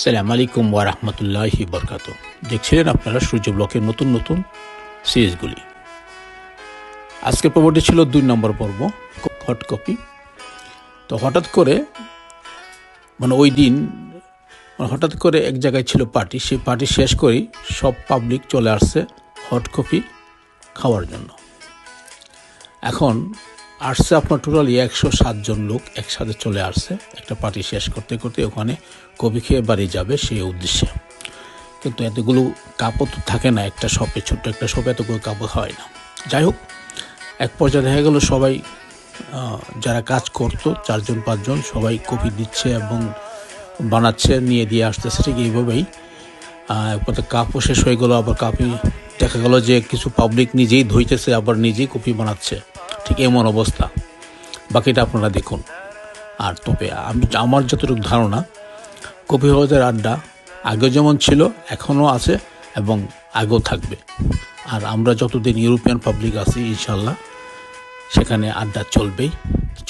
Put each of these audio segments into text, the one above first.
সালাম আলাইকুম ওয়া রাহমাতুল্লাহি বরকাত। দেখছিলেন আপনারা সূর্য ব্লকের নতুন নতুন সিরিজগুলি। আজকের পর্বটি ছিল 2 নম্বর পর্ব, হট কপি। তো হঠাৎ করে ওই দিন হঠাৎ করে এক জায়গায় ছিল পার্টি, সেই পার্টি শেষ করেই সব পাবলিক চলে আসছে হট কপি খাওয়ার জন্য। এখন আসছে আপনার টোটালি 107 জন লোক একসাথে চলে আসছে একটা পার্টি শেষ করতে করতে ওখানে কপি খেয়ে বাড়ি যাবে সেই উদ্দেশ্যে। কিন্তু এতগুলো কাপড় তো থাকে না একটা শপে, ছোট্ট একটা শপে এতগুলো কাপড় হয় না। যাই হোক, এক পর্যায়ে দেখা গেল সবাই যারা কাজ করতো 4-5 জন সবাই কপি দিচ্ছে এবং বানাচ্ছে, নিয়ে দিয়ে আসতেছে। ঠিক এইভাবেই কাপও শেষ হয়ে গেলো। আবার কাপি দেখা গেল যে কিছু পাবলিক নিজেই ধুইতেছে, আবার নিজেই কপি বানাচ্ছে। ঠিক এমন অবস্থা। বাকিটা আপনারা দেখুন। আর তবে আমার যতটুকু ধারণা, কপি হাউসের আড্ডা আগে যেমন ছিল এখনও আছে এবং আগেও থাকবে। আর আমরা যতদিন ইউরোপিয়ান পাবলিক আছি ইনশাল্লাহ সেখানে আড্ডা চলবেই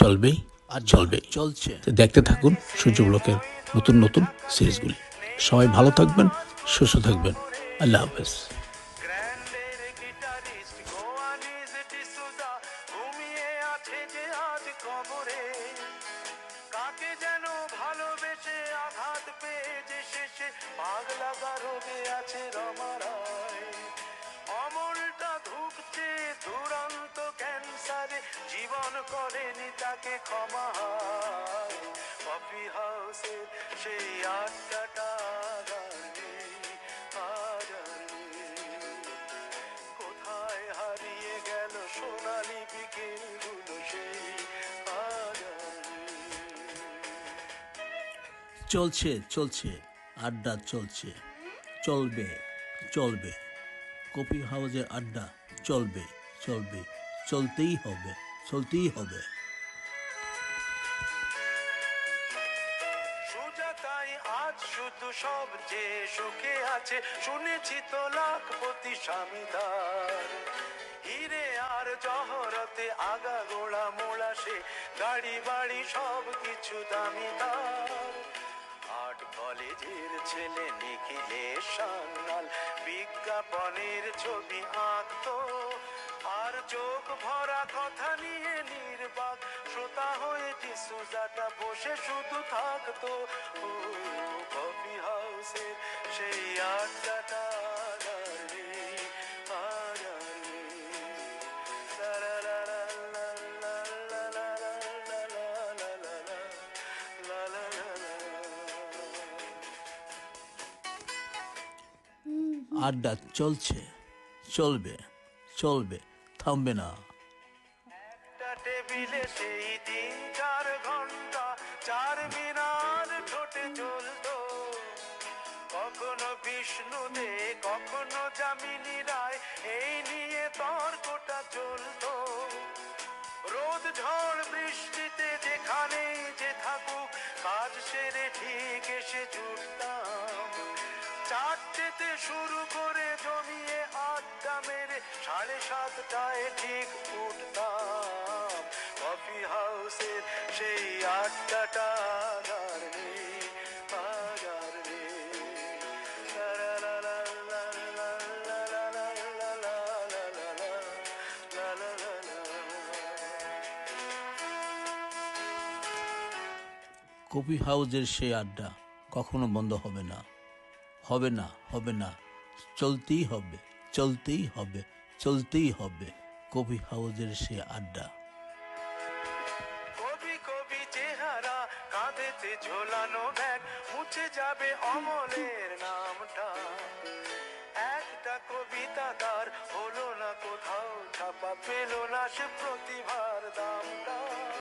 চলবেই আর চলবেই চলছে। দেখতে থাকুন সূর্য ব্লকের নতুন নতুন সিরিজগুলি। সবাই ভালো থাকবেন, সুস্থ থাকবেন। আল্লাহ হাফেজ। কাকে যেন ভালোবেসে আঘাত পেয়ে যে শেষে পাগলা গারদে আছে রমারায়। অমলটা ধুকছে দুরন্ত ক্যান্সারে, জীবন করেনি তাকে ক্ষমা। কফি হাউসে সেই আড্ডাটা কোথায় হারিয়ে গেল সোনালি বিকেলগুলো সেই চলছে চলছে আড্ডা চলছে, চলবে চলবে। কফি হাউসের আড্ডা চলবে চলবে, চলতেই হবে চলতেই হবে। সুজাতাই আজ শুধু সব যে সুখে আছে, শুনেছি তো লাখপতি স্বামীদার। হিরে আর জহরতে আগা গোড়া মোড়া সে, গাড়ি বাড়ি সব কিছু দামিদার। আর্ট কলেজের ছেলে নিখিলেশ সান্যাল বিজ্ঞাপনের ছবি আঁকতো, আর চোখ ভরা কথা নিয়ে নির্বাক শ্রোতা হয়ে ডিসুজাটা বসে শুধু থাকতো। কফি হাউসের সেই আড্ডাটা আড্ডা চলছে, চলবে চলবে, থামবে না। একটা টেবিলে সেই 3-4 ঘন্টা 4 মিনার ঠোঁটে জ্বলতো। কখনো বিষ্ণু দে কখনো যামিনী রায়, এই নিয়ে তর্কটা চলতো। রোদ ঝড় বৃষ্টিতে যেখানেই যে থাকুক, কাজ সেরে ঠিক এসে জুটতাম। 4টেতে শুরু করে জমিয়ে আড্ডা মেরে 7:30টায় ঠিক উঠতাম। কফি হাউসের সেই আড্ডাটা আর নেই, আর নেই। কফি হাউসের সেই আড্ডা কখনো বন্ধ হবে না, হবে না, হবে না। চলতেই হবে চলতেই হবে চলতেই হবে। কফি হাউসের সেই আড্ডা। কবি কবি চেহারা, কাঁধেতে ঝোলানো ব্যাগ, মুছে যাবে অমলের নামটা। একটা কবিতা তার হলো না কোথাও ছাপা, পেল না সে প্রতিভা।